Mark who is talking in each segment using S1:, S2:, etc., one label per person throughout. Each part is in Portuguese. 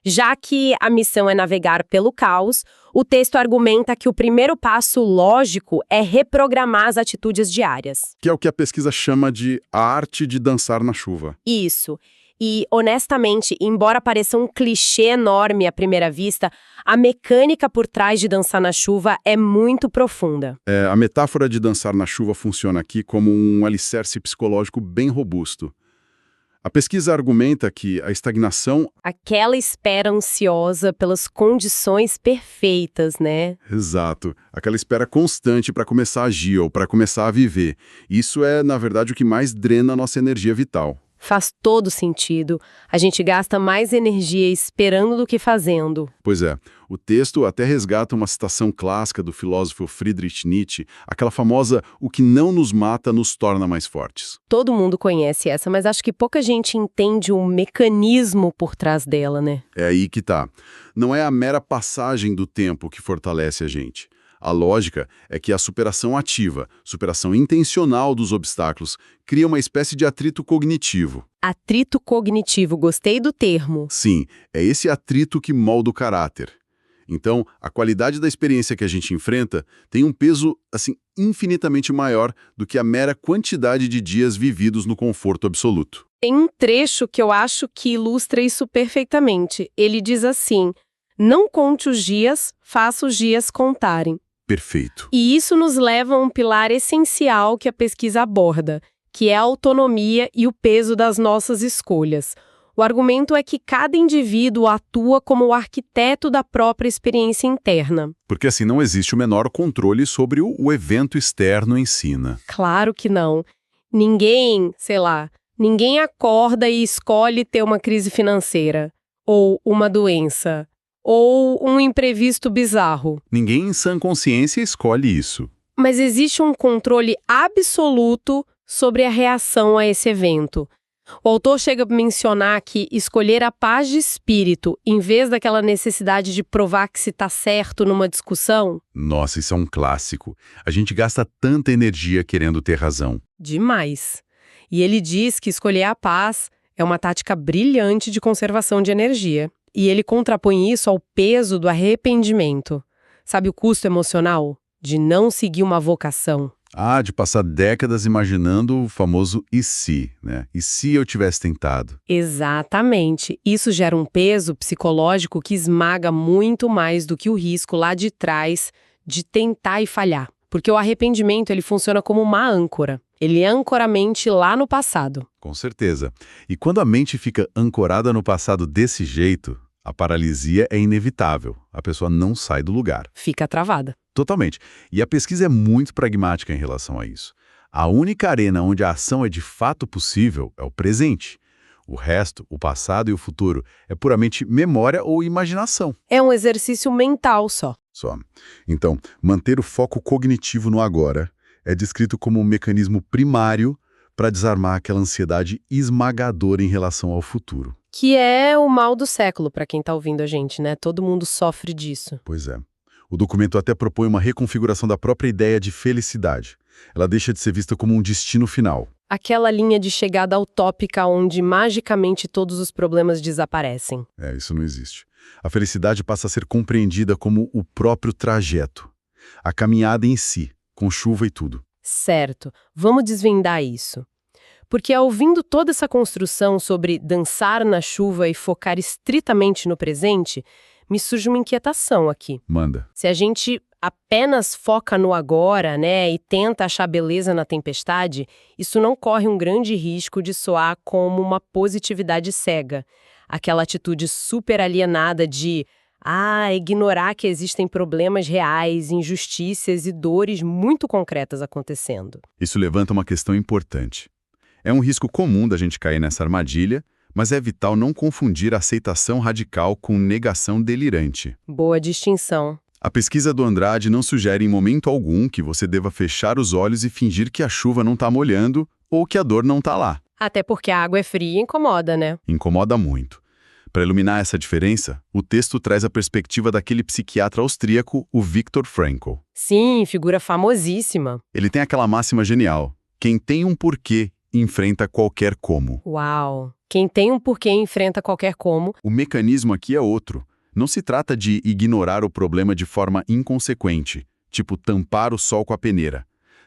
S1: Já que a missão é navegar pelo caos, o texto argumenta que o primeiro passo lógico é reprogramar as atitudes diárias.
S2: Que é o que a pesquisa chama de a arte de dançar na chuva.
S1: Isso. E, honestamente, embora pareça um clichê enorme à primeira vista, a mecânica por trás de dançar na chuva é muito profunda.
S2: A metáfora de dançar na chuva funciona aqui como um alicerce psicológico bem robusto. A pesquisa argumenta que a estagnação...
S1: Aquela espera ansiosa pelas condições perfeitas, né?
S2: Exato. Aquela espera constante para começar a agir ou para começar a viver. Isso é, na verdade, o que mais drena a nossa energia vital.
S1: Faz todo sentido. A gente gasta mais energia esperando do que fazendo.
S2: Pois é. O texto até resgata uma citação clássica do filósofo Friedrich Nietzsche, aquela famosa "o que não nos mata nos torna mais fortes".
S1: Todo mundo conhece essa, mas acho que pouca gente entende o mecanismo por trás dela, né?
S2: É aí que tá. Não é a mera passagem do tempo que fortalece a gente. A lógica é que a superação ativa, superação intencional dos obstáculos, cria uma espécie de atrito cognitivo.
S1: Atrito cognitivo, gostei do termo.
S2: Sim, é esse atrito que molda o caráter. Então, a qualidade da experiência que a gente enfrenta tem um peso, assim, infinitamente maior do que a mera quantidade de dias vividos no conforto absoluto.
S1: Tem um trecho que eu acho que ilustra isso perfeitamente. Ele diz assim: "Não conte os dias, faça os dias contarem".
S2: Perfeito.
S1: E isso nos leva a um pilar essencial que a pesquisa aborda, que é a autonomia e o peso das nossas escolhas. O argumento é que cada indivíduo atua como o arquiteto da própria experiência interna.
S2: Porque assim não existe o menor controle sobre o evento externo em si, né?
S1: Claro que não. Ninguém acorda e escolhe ter uma crise financeira, ou uma doença, ou um imprevisto bizarro.
S2: Ninguém em sã consciência escolhe isso.
S1: Mas existe um controle absoluto sobre a reação a esse evento. O autor chega a mencionar que escolher a paz de espírito, em vez daquela necessidade de provar que se está certo numa discussão...
S2: Nossa, isso é um clássico. A gente gasta tanta energia querendo ter razão.
S1: Demais. E ele diz que escolher a paz é uma tática brilhante de conservação de energia. E ele contrapõe isso ao peso do arrependimento. Sabe o custo emocional de não seguir uma vocação?
S2: Ah, de passar décadas imaginando o famoso "e se", né? E se eu tivesse tentado?
S1: Exatamente. Isso gera um peso psicológico que esmaga muito mais do que o risco lá de trás de tentar e falhar. Porque o arrependimento, ele funciona como uma âncora. Ele ancora a mente lá no passado.
S2: Com certeza. E quando a mente fica ancorada no passado desse jeito, a paralisia é inevitável. A pessoa não sai do lugar.
S1: Fica travada.
S2: Totalmente. E a pesquisa é muito pragmática em relação a isso. A única arena onde a ação é de fato possível é o presente. O resto, o passado e o futuro, é puramente memória ou imaginação.
S1: É um exercício mental só.
S2: Então, manter o foco cognitivo no agora é descrito como um mecanismo primário para desarmar aquela ansiedade esmagadora em relação ao futuro.
S1: Que é o mal do século, para quem está ouvindo a gente, né? Todo mundo sofre disso.
S2: Pois é. O documento até propõe uma reconfiguração da própria ideia de felicidade. Ela deixa de ser vista como um destino final.
S1: Aquela linha de chegada utópica onde magicamente todos os problemas desaparecem.
S2: Isso não existe. A felicidade passa a ser compreendida como o próprio trajeto. A caminhada em si, com chuva e tudo.
S1: Certo. Vamos desvendar isso. Porque ouvindo toda essa construção sobre dançar na chuva e focar estritamente no presente, me surge uma inquietação aqui.
S2: Manda.
S1: Se a gente apenas foca no agora, né, e tenta achar beleza na tempestade, isso não corre um grande risco de soar como uma positividade cega. Aquela atitude super alienada de ignorar que existem problemas reais, injustiças e dores muito concretas acontecendo.
S2: Isso levanta uma questão importante. É um risco comum da gente cair nessa armadilha, mas é vital não confundir aceitação radical com negação delirante.
S1: Boa distinção.
S2: A pesquisa do Andrade não sugere em momento algum que você deva fechar os olhos e fingir que a chuva não está molhando ou que a dor não está lá.
S1: Até porque a água é fria e incomoda, né?
S2: Incomoda muito. Para iluminar essa diferença, o texto traz a perspectiva daquele psiquiatra austríaco, o Viktor Frankl.
S1: Sim, figura famosíssima.
S2: Ele tem aquela máxima genial: quem tem um porquê enfrenta qualquer como.
S1: Uau! Quem tem um porquê enfrenta qualquer como.
S2: O mecanismo aqui é outro. Não se trata de ignorar o problema de forma inconsequente, tipo tampar o sol com a peneira.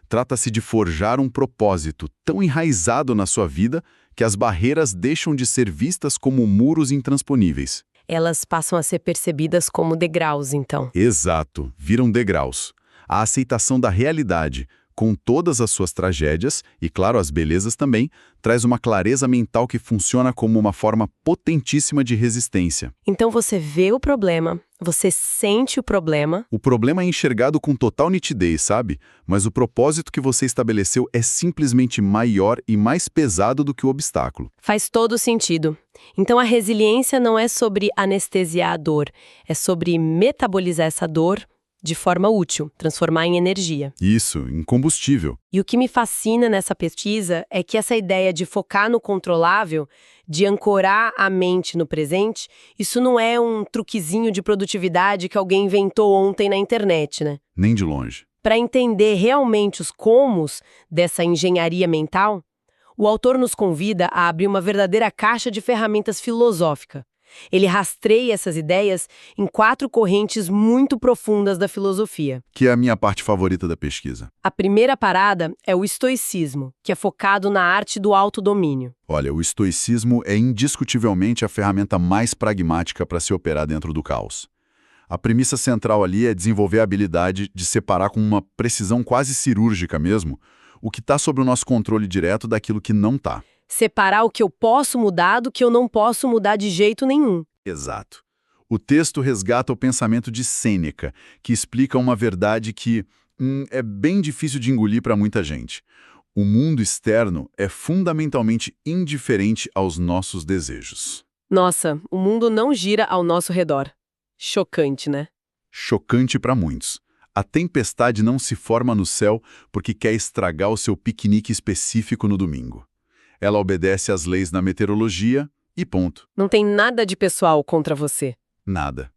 S2: Trata-se de forjar um propósito tão enraizado na sua vida que as barreiras deixam de ser vistas como muros intransponíveis.
S1: Elas passam a ser percebidas como degraus, então.
S2: Exato, viram degraus. A aceitação da realidade, com todas as suas tragédias, e claro, as belezas também, traz uma clareza mental que funciona como uma forma potentíssima de resistência.
S1: Então você vê o problema, você sente o problema.
S2: O problema é enxergado com total nitidez, sabe? Mas o propósito que você estabeleceu é simplesmente maior e mais pesado do que o obstáculo.
S1: Faz todo sentido. Então a resiliência não é sobre anestesiar a dor, é sobre metabolizar essa dor de forma útil, transformar em energia.
S2: Isso, em combustível.
S1: E o que me fascina nessa pesquisa é que essa ideia de focar no controlável, de ancorar a mente no presente, isso não é um truquezinho de produtividade que alguém inventou ontem na internet, né?
S2: Nem de longe.
S1: Para entender realmente os comos dessa engenharia mental, o autor nos convida a abrir uma verdadeira caixa de ferramentas filosófica. Ele rastreia essas ideias em 4 correntes muito profundas da filosofia.
S2: Que é a minha parte favorita da pesquisa.
S1: A primeira parada é o estoicismo, que é focado na arte do autodomínio.
S2: Olha, o estoicismo é indiscutivelmente a ferramenta mais pragmática para se operar dentro do caos. A premissa central ali é desenvolver a habilidade de separar com uma precisão quase cirúrgica mesmo o que está sob o nosso controle direto daquilo que não está.
S1: Separar o que eu posso mudar do que eu não posso mudar de jeito nenhum.
S2: Exato. O texto resgata o pensamento de Sêneca, que explica uma verdade que é bem difícil de engolir para muita gente. O mundo externo é fundamentalmente indiferente aos nossos desejos.
S1: Nossa, o mundo não gira ao nosso redor. Chocante, né?
S2: Chocante para muitos. A tempestade não se forma no céu porque quer estragar o seu piquenique específico no domingo. Ela obedece às leis da meteorologia e ponto.
S1: Não tem nada de pessoal contra você.
S2: Nada.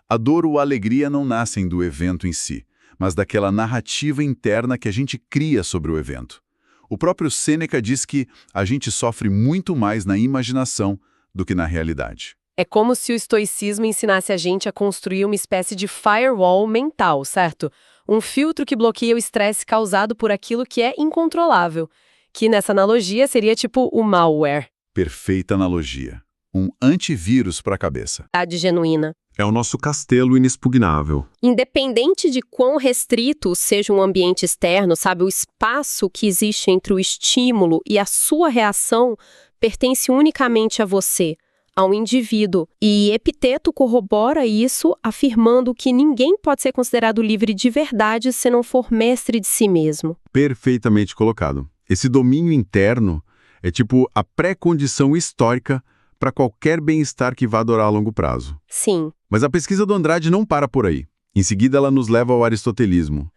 S2: A dor ou a alegria não nascem do evento em si, mas daquela narrativa interna que a gente cria sobre o evento. O próprio Sêneca diz que a gente sofre muito mais na imaginação do que na realidade.
S1: É como se o estoicismo ensinasse a gente a construir uma espécie de firewall mental, certo? Um filtro que bloqueia o estresse causado por aquilo que é incontrolável. Que nessa analogia seria tipo o malware.
S2: Perfeita analogia. Um antivírus para a cabeça.
S1: Genuína.
S3: É o nosso castelo inexpugnável.
S1: Independente de quão restrito seja um ambiente externo, sabe, o espaço que existe entre o estímulo e a sua reação pertence unicamente a você, ao indivíduo. E Epiteto corrobora isso, afirmando que ninguém pode ser considerado livre de verdade se não for mestre de si mesmo.
S3: Perfeitamente colocado. Esse domínio interno é tipo a pré-condição histórica para qualquer bem-estar que vá durar a longo prazo.
S1: Sim.
S3: Mas a pesquisa do Andrade não para por aí. Em seguida, ela nos leva ao aristotelismo.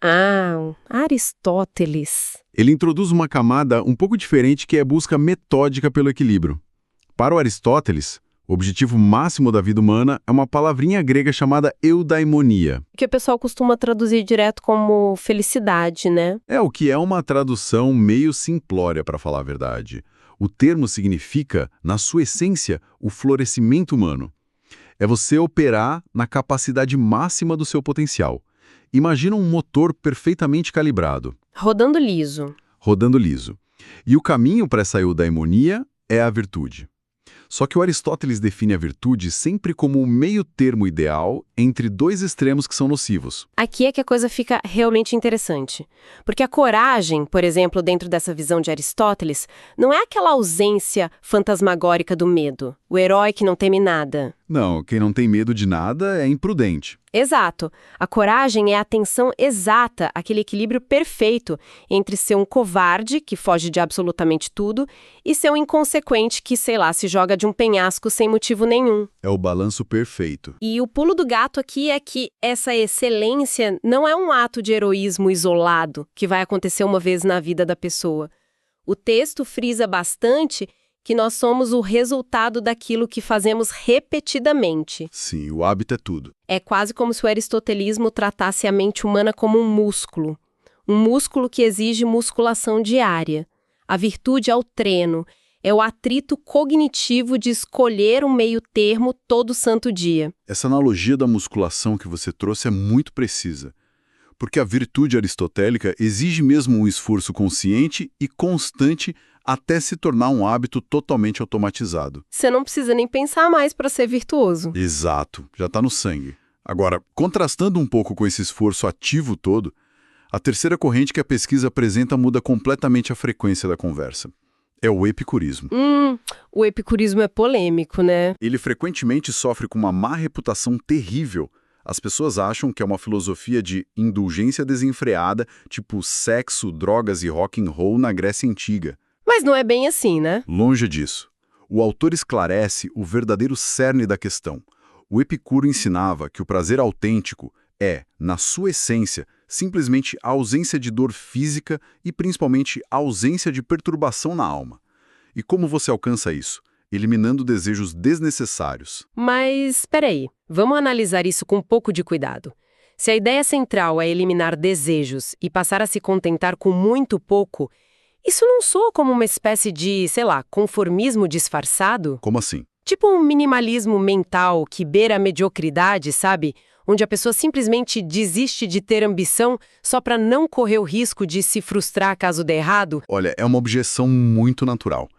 S1: Aristóteles.
S3: Ele introduz uma camada um pouco diferente que é a busca metódica pelo equilíbrio. Para o Aristóteles, o objetivo máximo da vida humana é uma palavrinha grega chamada eudaimonia.
S1: Que o pessoal costuma traduzir direto como felicidade, né?
S3: É o que é uma tradução meio simplória, para falar a verdade. O termo significa, na sua essência, o florescimento humano. É você operar na capacidade máxima do seu potencial. Imagina um motor perfeitamente calibrado.
S1: Rodando liso.
S3: Rodando liso. E o caminho para essa eudaimonia é a virtude. Só que o Aristóteles define a virtude sempre como o meio termo ideal entre 2 extremos que são nocivos.
S1: Aqui é que a coisa fica realmente interessante. Porque a coragem, por exemplo, dentro dessa visão de Aristóteles, não é aquela ausência fantasmagórica do medo, o herói que não teme nada.
S3: Não, quem não tem medo de nada é imprudente.
S1: Exato. A coragem é a atenção exata, aquele equilíbrio perfeito entre ser um covarde, que foge de absolutamente tudo, e ser um inconsequente que, sei lá, se joga de um penhasco sem motivo nenhum.
S2: É o balanço perfeito.
S1: E o pulo do gato aqui é que essa excelência não é um ato de heroísmo isolado que vai acontecer uma vez na vida da pessoa. O texto frisa bastante que nós somos o resultado daquilo que fazemos repetidamente.
S2: Sim, o hábito é tudo.
S1: É quase como se o aristotelismo tratasse a mente humana como um músculo. Um músculo que exige musculação diária. A virtude é o treino, É o atrito cognitivo de escolher um meio termo todo santo dia.
S2: Essa analogia da musculação que você trouxe é muito precisa, porque a virtude aristotélica exige mesmo um esforço consciente e constante até se tornar um hábito totalmente automatizado.
S1: Você não precisa nem pensar mais para ser virtuoso.
S2: Exato, já está no sangue. Agora, contrastando um pouco com esse esforço ativo todo, a terceira corrente que a pesquisa apresenta muda completamente a frequência da conversa. É o epicurismo.
S1: O epicurismo é polêmico, né?
S2: Ele frequentemente sofre com uma má reputação terrível. As pessoas acham que é uma filosofia de indulgência desenfreada, tipo sexo, drogas e rock and roll na Grécia Antiga.
S1: Mas não é bem assim, né?
S2: Longe disso. O autor esclarece o verdadeiro cerne da questão. O Epicuro ensinava que o prazer autêntico é, na sua essência, simplesmente a ausência de dor física e principalmente a ausência de perturbação na alma. E como você alcança isso? Eliminando desejos desnecessários.
S1: Mas, peraí, vamos analisar isso com um pouco de cuidado. Se a ideia central é eliminar desejos e passar a se contentar com muito pouco, isso não soa como uma espécie de, sei lá, conformismo disfarçado?
S2: Como assim?
S1: Tipo um minimalismo mental que beira a mediocridade, sabe? Onde a pessoa simplesmente desiste de ter ambição só para não correr o risco de se frustrar caso dê errado?
S2: Olha, é uma objeção muito natural.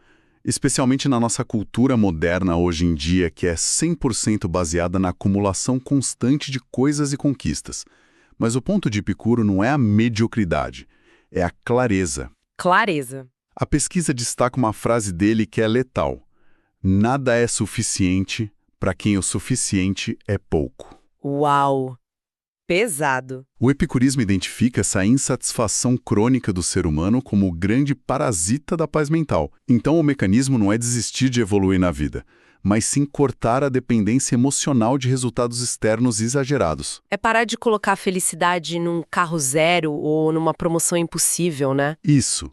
S2: Especialmente na nossa cultura moderna hoje em dia, que é 100% baseada na acumulação constante de coisas e conquistas. Mas o ponto de Epicuro não é a mediocridade, é a clareza.
S1: Clareza.
S2: A pesquisa destaca uma frase dele que é letal. Nada é suficiente para quem o suficiente é pouco.
S1: Uau! Pesado.
S2: O epicurismo identifica essa insatisfação crônica do ser humano como o grande parasita da paz mental. Então o mecanismo não é desistir de evoluir na vida, mas sim cortar a dependência emocional de resultados externos exagerados.
S1: É parar de colocar a felicidade num carro zero ou numa promoção impossível, né?
S2: Isso.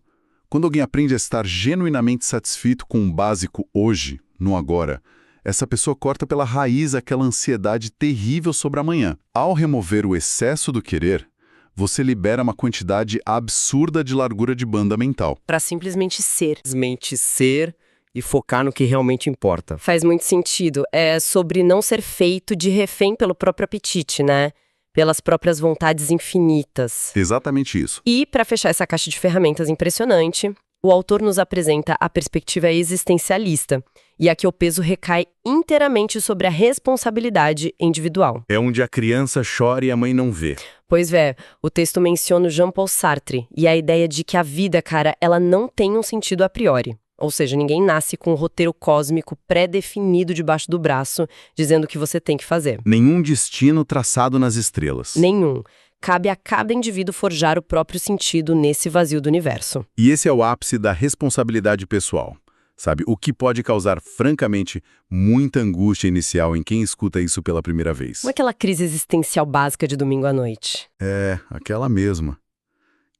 S2: Quando alguém aprende a estar genuinamente satisfeito com o básico hoje, no agora, essa pessoa corta pela raiz aquela ansiedade terrível sobre amanhã. Ao remover o excesso do querer, você libera uma quantidade absurda de largura de banda mental.
S1: Para simplesmente ser.
S4: Simplesmente ser e focar no que realmente importa.
S1: Faz muito sentido. É sobre não ser feito de refém pelo próprio apetite, né? Pelas próprias vontades infinitas.
S2: Exatamente isso.
S1: E, para fechar essa caixa de ferramentas impressionante, o autor nos apresenta a perspectiva existencialista, e aqui o peso recai inteiramente sobre a responsabilidade individual.
S4: É onde a criança chora e a mãe não vê.
S1: Pois é, o texto menciona o Jean-Paul Sartre e a ideia de que a vida, cara, ela não tem um sentido a priori. Ou seja, ninguém nasce com um roteiro cósmico pré-definido debaixo do braço, dizendo o que você tem que fazer.
S2: Nenhum destino traçado nas estrelas.
S1: Nenhum. Cabe a cada indivíduo forjar o próprio sentido nesse vazio do universo.
S2: E esse é o ápice da responsabilidade pessoal. Sabe, o que pode causar, francamente, muita angústia inicial em quem escuta isso pela primeira vez.
S1: Como aquela crise existencial básica de domingo à noite.
S2: É, aquela mesma.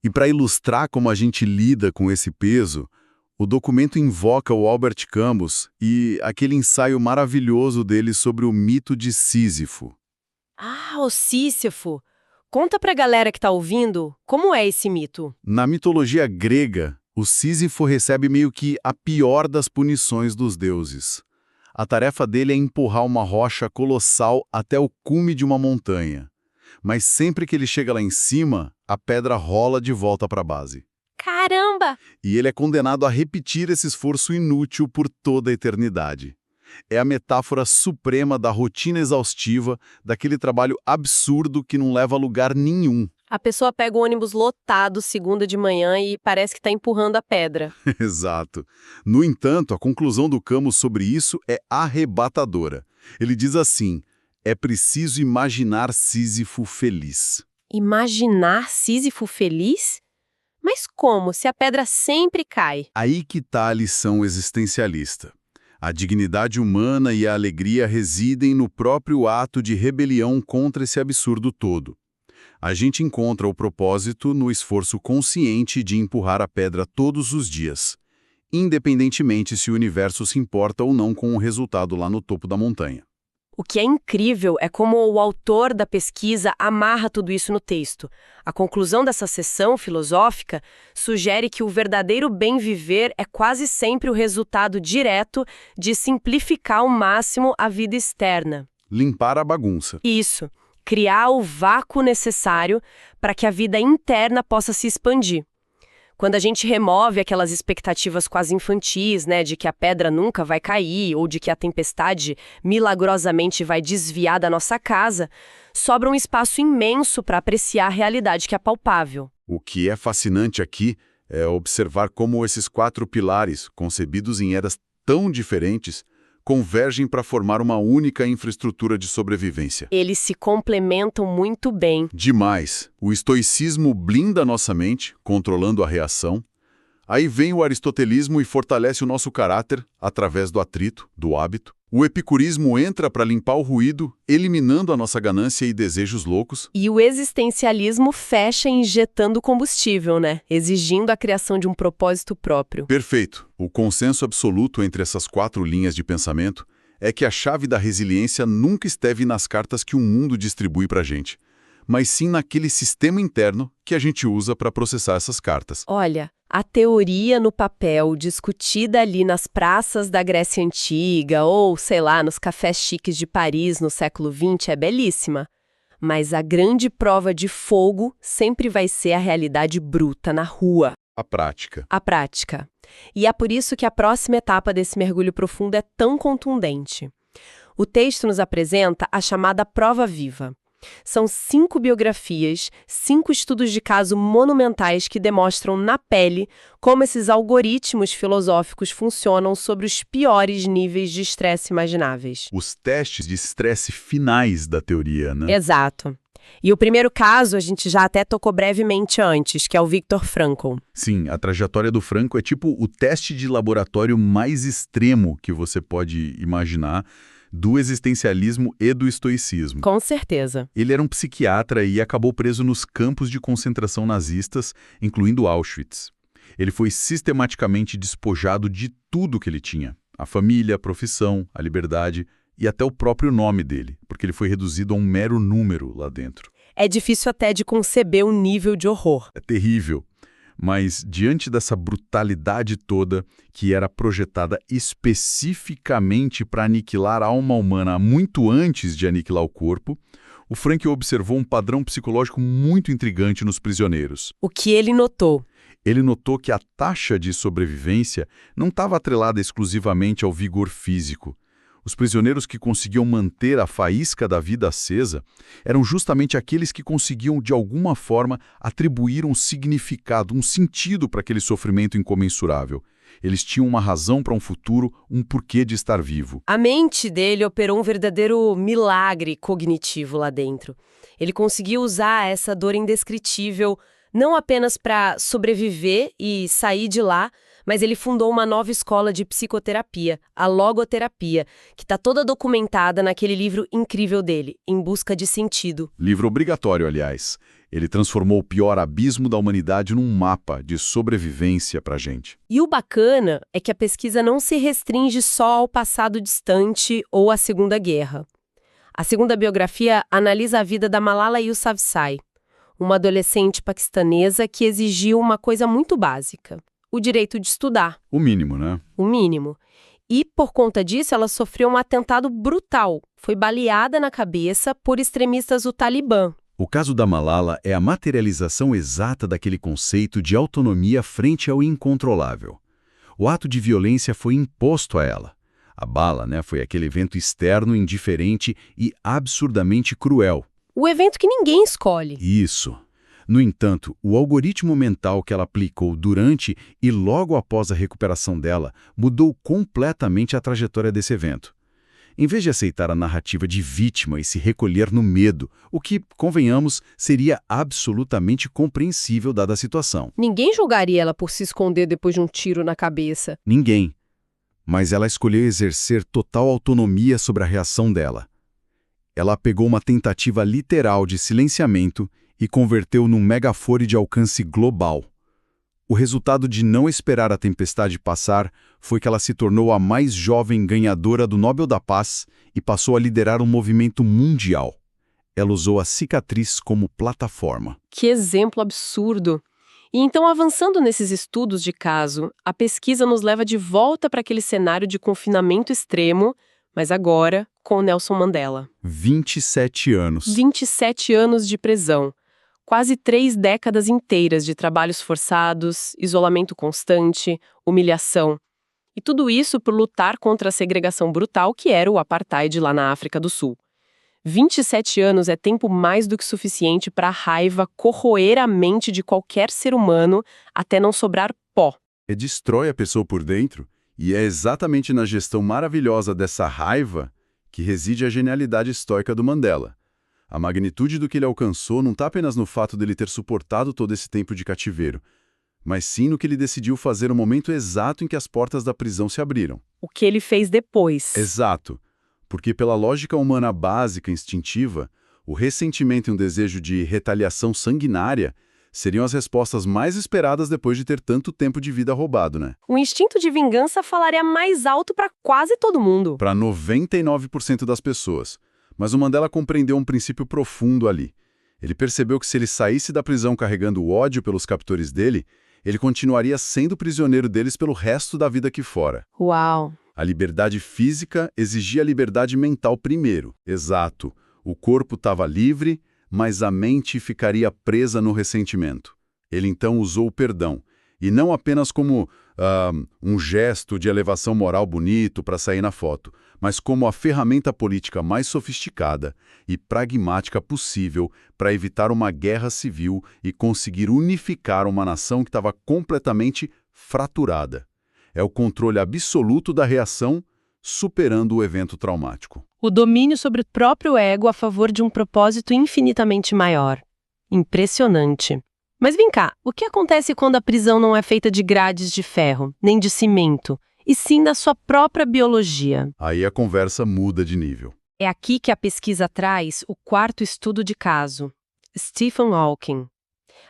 S2: E para ilustrar como a gente lida com esse peso, o documento invoca o Albert Camus e aquele ensaio maravilhoso dele sobre o mito de Sísifo.
S1: Ah, o Sísifo! Conta pra galera que tá ouvindo como é esse mito.
S2: Na mitologia grega, o Sísifo recebe meio que a pior das punições dos deuses. A tarefa dele é empurrar uma rocha colossal até o cume de uma montanha. Mas sempre que ele chega lá em cima, a pedra rola de volta para a base.
S1: Caramba!
S2: E ele é condenado a repetir esse esforço inútil por toda a eternidade. É a metáfora suprema da rotina exaustiva, daquele trabalho absurdo que não leva a lugar nenhum.
S1: A pessoa pega o ônibus lotado segunda de manhã e parece que está empurrando a pedra.
S2: Exato. No entanto, a conclusão do Camus sobre isso é arrebatadora. Ele diz assim: é preciso imaginar Sísifo feliz.
S1: Imaginar Sísifo feliz? Mas como, se a pedra sempre cai?
S2: Aí que está a lição existencialista. A dignidade humana e a alegria residem no próprio ato de rebelião contra esse absurdo todo. A gente encontra o propósito no esforço consciente de empurrar a pedra todos os dias, independentemente se o universo se importa ou não com o resultado lá no topo da montanha.
S1: O que é incrível é como o autor da pesquisa amarra tudo isso no texto. A conclusão dessa sessão filosófica sugere que o verdadeiro bem viver é quase sempre o resultado direto de simplificar ao máximo a vida externa.
S2: Limpar a bagunça.
S1: Isso, criar o vácuo necessário para que a vida interna possa se expandir. Quando a gente remove aquelas expectativas quase infantis, né, de que a pedra nunca vai cair ou de que a tempestade milagrosamente vai desviar da nossa casa, sobra um espaço imenso para apreciar a realidade que é palpável.
S2: O que é fascinante aqui é observar como esses 4 pilares, concebidos em eras tão diferentes, convergem para formar uma única infraestrutura de sobrevivência.
S1: Eles se complementam muito bem.
S2: Demais. O estoicismo blinda nossa mente, controlando a reação. Aí vem o aristotelismo e fortalece o nosso caráter através do atrito, do hábito. O epicurismo entra para limpar o ruído, eliminando a nossa ganância e desejos loucos.
S1: E o existencialismo fecha injetando combustível, né? Exigindo a criação de um propósito próprio.
S2: Perfeito. O consenso absoluto entre essas 4 linhas de pensamento é que a chave da resiliência nunca esteve nas cartas que o mundo distribui para a gente, mas sim naquele sistema interno que a gente usa para processar essas cartas.
S1: Olha, a teoria no papel, discutida ali nas praças da Grécia Antiga ou, sei lá, nos cafés chiques de Paris no século XX é belíssima. Mas a grande prova de fogo sempre vai ser a realidade bruta na rua.
S2: A prática.
S1: A prática. E é por isso que a próxima etapa desse mergulho profundo é tão contundente. O texto nos apresenta a chamada prova viva. São 5 biografias, 5 estudos de caso monumentais que demonstram na pele como esses algoritmos filosóficos funcionam sobre os piores níveis de estresse imagináveis.
S2: Os testes de estresse finais da teoria, né?
S1: Exato. E o primeiro caso a gente já até tocou brevemente antes, que é o Viktor Frankl.
S3: Sim, a trajetória do Frankl é tipo o teste de laboratório mais extremo que você pode imaginar, do existencialismo e do estoicismo.
S1: Com certeza.
S3: Ele era um psiquiatra e acabou preso nos campos de concentração nazistas, incluindo Auschwitz. Ele foi sistematicamente despojado de tudo que ele tinha. A família, a profissão, a liberdade e até o próprio nome dele, porque ele foi reduzido a um mero número lá dentro.
S1: É difícil até de conceber o nível de horror.
S3: É terrível. Mas, diante dessa brutalidade toda, que era projetada especificamente para aniquilar a alma humana muito antes de aniquilar o corpo, o Frankl observou um padrão psicológico muito intrigante nos prisioneiros.
S1: O que ele notou?
S3: Ele notou que a taxa de sobrevivência não estava atrelada exclusivamente ao vigor físico. Os prisioneiros que conseguiam manter a faísca da vida acesa eram justamente aqueles que conseguiam, de alguma forma, atribuir um significado, um sentido para aquele sofrimento incomensurável. Eles tinham uma razão para um futuro, um porquê de estar vivo.
S1: A mente dele operou um verdadeiro milagre cognitivo lá dentro. Ele conseguiu usar essa dor indescritível não apenas para sobreviver e sair de lá, mas ele fundou uma nova escola de psicoterapia, a logoterapia, que está toda documentada naquele livro incrível dele, Em Busca de Sentido.
S3: Livro obrigatório, aliás. Ele transformou o pior abismo da humanidade num mapa de sobrevivência para a gente.
S1: E o bacana é que a pesquisa não se restringe só ao passado distante ou à Segunda Guerra. A segunda biografia analisa a vida da Malala Yousafzai, uma adolescente paquistanesa que exigiu uma coisa muito básica: o direito de estudar.
S3: O mínimo, né?
S1: O mínimo. E, por conta disso, ela sofreu um atentado brutal. Foi baleada na cabeça por extremistas do Talibã.
S3: O caso da Malala é a materialização exata daquele conceito de autonomia frente ao incontrolável. O ato de violência foi imposto a ela. A bala, foi aquele evento externo, indiferente e absurdamente cruel.
S1: O evento que ninguém escolhe.
S3: Isso. No entanto, o algoritmo mental que ela aplicou durante e logo após a recuperação dela mudou completamente a trajetória desse evento. Em vez de aceitar a narrativa de vítima e se recolher no medo, o que, convenhamos, seria absolutamente compreensível dada a situação.
S1: Ninguém julgaria ela por se esconder depois de um tiro na cabeça.
S3: Ninguém. Mas ela escolheu exercer total autonomia sobre a reação dela. Ela pegou uma tentativa literal de silenciamento e converteu num megafone de alcance global. O resultado de não esperar a tempestade passar foi que ela se tornou a mais jovem ganhadora do Nobel da Paz e passou a liderar um movimento mundial. Ela usou a cicatriz como plataforma.
S1: Que exemplo absurdo! E então, avançando nesses estudos de caso, a pesquisa nos leva de volta para aquele cenário de confinamento extremo, mas agora com o Nelson Mandela.
S3: 27 anos.
S1: 27 anos de prisão. Quase 3 décadas inteiras de trabalhos forçados, isolamento constante, humilhação. E tudo isso por lutar contra a segregação brutal que era o apartheid lá na África do Sul. 27 anos é tempo mais do que suficiente para a raiva corroer a mente de qualquer ser humano até não sobrar pó.
S3: Destrói a pessoa por dentro, e é exatamente na gestão maravilhosa dessa raiva que reside a genialidade estoica do Mandela. A magnitude do que ele alcançou não está apenas no fato dele ter suportado todo esse tempo de cativeiro, mas sim no que ele decidiu fazer no momento exato em que as portas da prisão se abriram.
S1: O que ele fez depois.
S3: Exato. Porque pela lógica humana básica, instintiva, o ressentimento e um desejo de retaliação sanguinária seriam as respostas mais esperadas depois de ter tanto tempo de vida roubado, né?
S1: O instinto de vingança falaria mais alto para quase todo mundo.
S3: Para 99% das pessoas. Mas o Mandela compreendeu um princípio profundo ali. Ele percebeu que se ele saísse da prisão carregando o ódio pelos captores dele, ele continuaria sendo prisioneiro deles pelo resto da vida aqui fora.
S1: Uau!
S3: A liberdade física exigia a liberdade mental primeiro. Exato. O corpo estava livre, mas a mente ficaria presa no ressentimento. Ele então usou o perdão. E não apenas como um gesto de elevação moral bonito para sair na foto, mas como a ferramenta política mais sofisticada e pragmática possível para evitar uma guerra civil e conseguir unificar uma nação que estava completamente fraturada. É o controle absoluto da reação, superando o evento traumático.
S1: O domínio sobre o próprio ego a favor de um propósito infinitamente maior. Impressionante. Mas vem cá, o que acontece quando a prisão não é feita de grades de ferro, nem de cimento, e sim da sua própria biologia?
S3: Aí a conversa muda de nível.
S1: É aqui que a pesquisa traz o quarto estudo de caso. Stephen Hawking.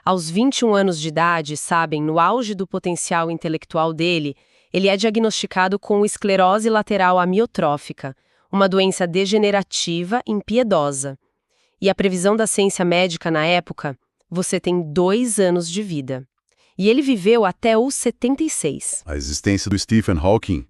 S1: Aos 21 anos de idade, sabem, no auge do potencial intelectual dele, ele é diagnosticado com esclerose lateral amiotrófica, uma doença degenerativa impiedosa. E a previsão da ciência médica na época, você tem 2 anos de vida. E ele viveu até os 76.
S3: A existência do Stephen Hawking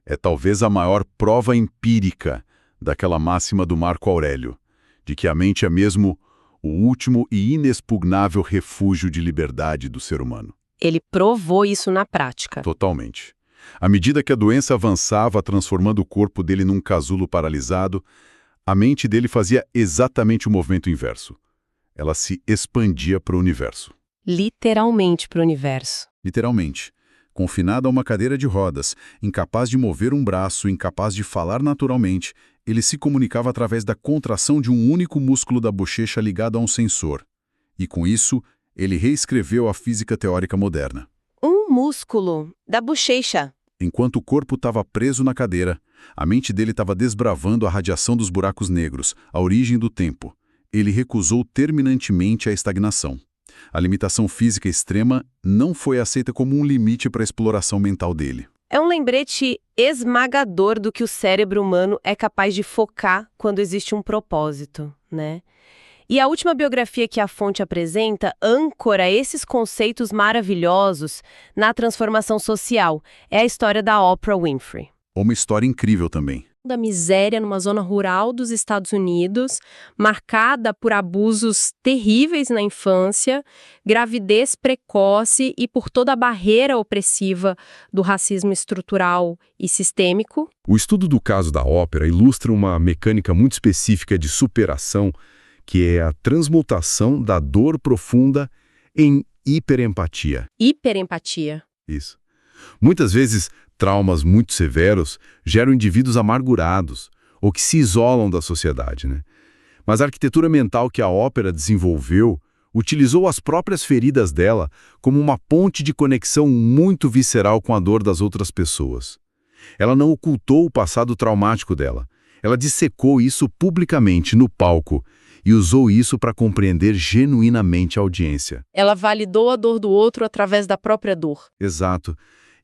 S3: é talvez a maior prova empírica daquela máxima do Marco Aurélio, de que a mente é mesmo o último e inexpugnável refúgio de liberdade do ser humano.
S1: Ele provou isso na prática.
S3: Totalmente. À medida que a doença avançava, transformando o corpo dele num casulo paralisado, a mente dele fazia exatamente o movimento inverso. Ela se expandia para o universo.
S1: Literalmente para o universo.
S3: Literalmente. Confinado a uma cadeira de rodas, incapaz de mover um braço, incapaz de falar naturalmente, ele se comunicava através da contração de um único músculo da bochecha ligado a um sensor. E com isso, ele reescreveu a física teórica moderna.
S1: Um músculo da bochecha.
S3: Enquanto o corpo estava preso na cadeira, a mente dele estava desbravando a radiação dos buracos negros, a origem do tempo. Ele recusou terminantemente a estagnação. A limitação física extrema não foi aceita como um limite para a exploração mental dele.
S1: É um lembrete esmagador do que o cérebro humano é capaz de focar quando existe um propósito, né? E a última biografia que a fonte apresenta âncora esses conceitos maravilhosos na transformação social. É a história da Oprah Winfrey.
S3: Uma história incrível também.
S1: Da miséria numa zona rural dos Estados Unidos, marcada por abusos terríveis na infância, gravidez precoce e por toda a barreira opressiva do racismo estrutural e sistêmico.
S5: O estudo do caso da Oprah ilustra uma mecânica muito específica de superação, que é a transmutação da dor profunda em hiperempatia.
S1: Hiperempatia.
S5: Isso. Muitas vezes, traumas muito severos geram indivíduos amargurados ou que se isolam da sociedade, né? Mas a arquitetura mental que a Oprah desenvolveu utilizou as próprias feridas dela como uma ponte de conexão muito visceral com a dor das outras pessoas. Ela não ocultou o passado traumático dela. Ela dissecou isso publicamente no palco e usou isso para compreender genuinamente a audiência.
S1: Ela validou a dor do outro através da própria dor.
S5: Exato.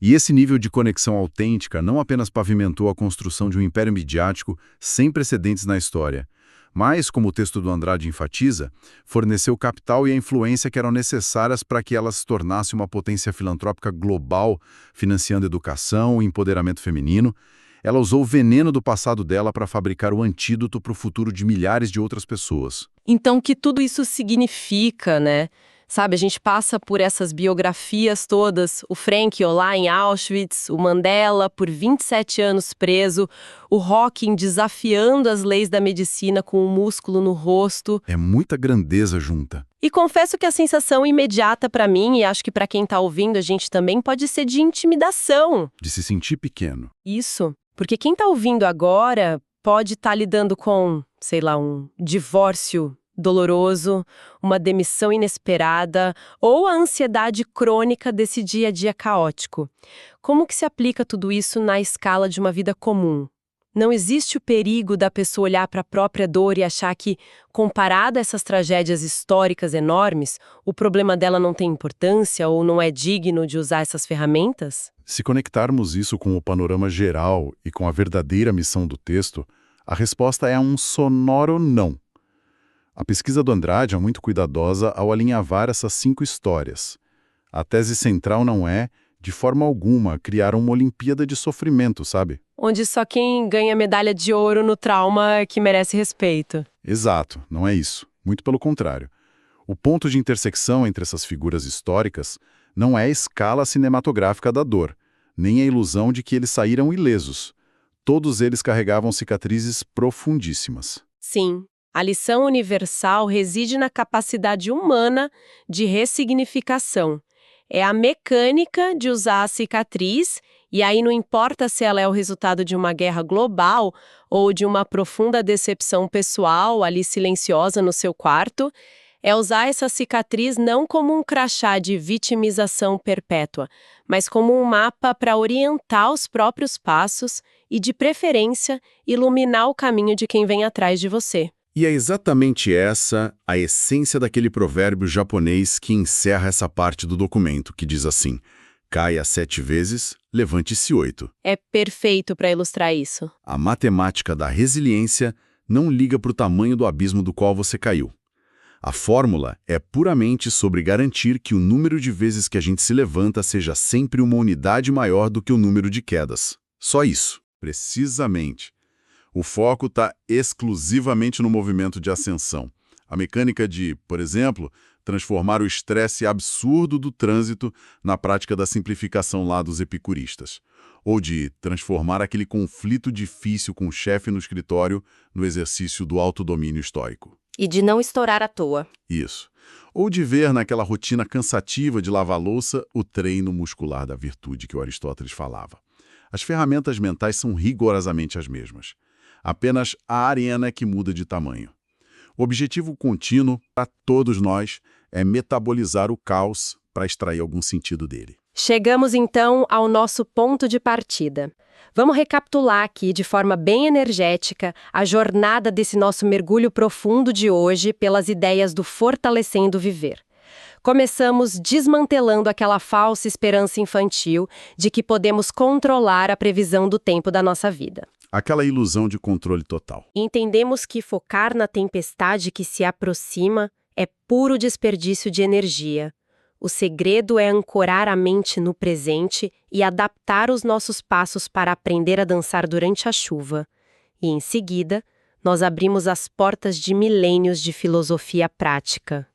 S5: E esse nível de conexão autêntica não apenas pavimentou a construção de um império midiático sem precedentes na história, mas, como o texto do Andrade enfatiza, forneceu o capital e a influência que eram necessárias para que ela se tornasse uma potência filantrópica global, financiando educação e empoderamento feminino. Ela usou o veneno do passado dela para fabricar o antídoto para o futuro de milhares de outras pessoas.
S1: Então, o que tudo isso significa, né? Sabe, a gente passa por essas biografias todas, o Frankl lá em Auschwitz, o Mandela por 27 anos preso, o Hawking desafiando as leis da medicina com um músculo no rosto.
S5: É muita grandeza junta.
S1: E confesso que a sensação imediata para mim, e acho que para quem tá ouvindo a gente também, pode ser de intimidação.
S5: De se sentir pequeno.
S1: Isso, porque quem tá ouvindo agora pode estar lidando com, sei lá, um divórcio doloroso, uma demissão inesperada ou a ansiedade crônica desse dia a dia caótico. Como que se aplica tudo isso na escala de uma vida comum? Não existe o perigo da pessoa olhar para a própria dor e achar que, comparado a essas tragédias históricas enormes, o problema dela não tem importância ou não é digno de usar essas ferramentas?
S3: Se conectarmos isso com o panorama geral e com a verdadeira missão do texto, a resposta é um sonoro não. A pesquisa do Andrade é muito cuidadosa ao alinhavar essas 5 histórias. A tese central não é, de forma alguma, criar uma Olimpíada de sofrimento, sabe?
S1: Onde só quem ganha medalha de ouro no trauma é que merece respeito.
S3: Exato, não é isso. Muito pelo contrário. O ponto de intersecção entre essas figuras históricas não é a escala cinematográfica da dor, nem a ilusão de que eles saíram ilesos. Todos eles carregavam cicatrizes profundíssimas.
S1: Sim. A lição universal reside na capacidade humana de ressignificação. É a mecânica de usar a cicatriz, e aí não importa se ela é o resultado de uma guerra global ou de uma profunda decepção pessoal ali silenciosa no seu quarto, é usar essa cicatriz não como um crachá de vitimização perpétua, mas como um mapa para orientar os próprios passos e, de preferência, iluminar o caminho de quem vem atrás de você.
S2: E é exatamente essa a essência daquele provérbio japonês que encerra essa parte do documento, que diz assim: caia 7 vezes, levante-se 8.
S1: É perfeito para ilustrar isso.
S2: A matemática da resiliência não liga para o tamanho do abismo do qual você caiu. A fórmula é puramente sobre garantir que o número de vezes que a gente se levanta seja sempre uma unidade maior do que o número de quedas. Só isso. Precisamente. O foco está exclusivamente no movimento de ascensão. A mecânica de, por exemplo, transformar o estresse absurdo do trânsito na prática da simplificação lá dos epicuristas. Ou de transformar aquele conflito difícil com o chefe no escritório no exercício do autodomínio estoico.
S6: E de não estourar à toa.
S2: Isso. Ou de ver naquela rotina cansativa de lavar louça o treino muscular da virtude que o Aristóteles falava. As ferramentas mentais são rigorosamente as mesmas. Apenas a arena que muda de tamanho. O objetivo contínuo para todos nós é metabolizar o caos para extrair algum sentido dele.
S1: Chegamos então ao nosso ponto de partida. Vamos recapitular aqui de forma bem energética a jornada desse nosso mergulho profundo de hoje pelas ideias do Fortalecendo Viver. Começamos desmantelando aquela falsa esperança infantil de que podemos controlar a previsão do tempo da nossa vida.
S2: Aquela ilusão de controle total.
S1: Entendemos que focar na tempestade que se aproxima é puro desperdício de energia. O segredo é ancorar a mente no presente e adaptar os nossos passos para aprender a dançar durante a chuva. E, em seguida, nós abrimos as portas de milênios de filosofia prática.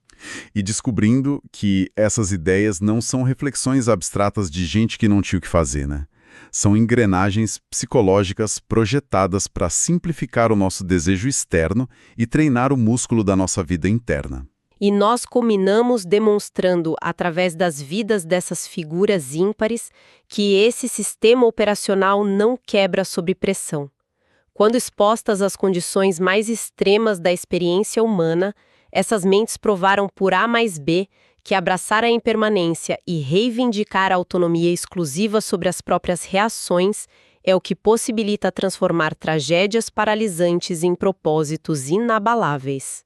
S3: E descobrindo que essas ideias não são reflexões abstratas de gente que não tinha o que fazer, né? São engrenagens psicológicas projetadas para simplificar o nosso desejo externo e treinar o músculo da nossa vida interna.
S1: E nós culminamos demonstrando, através das vidas dessas figuras ímpares, que esse sistema operacional não quebra sob pressão. Quando expostas às condições mais extremas da experiência humana, essas mentes provaram por A mais B que abraçar a impermanência e reivindicar a autonomia exclusiva sobre as próprias reações é o que possibilita transformar tragédias paralisantes em propósitos inabaláveis.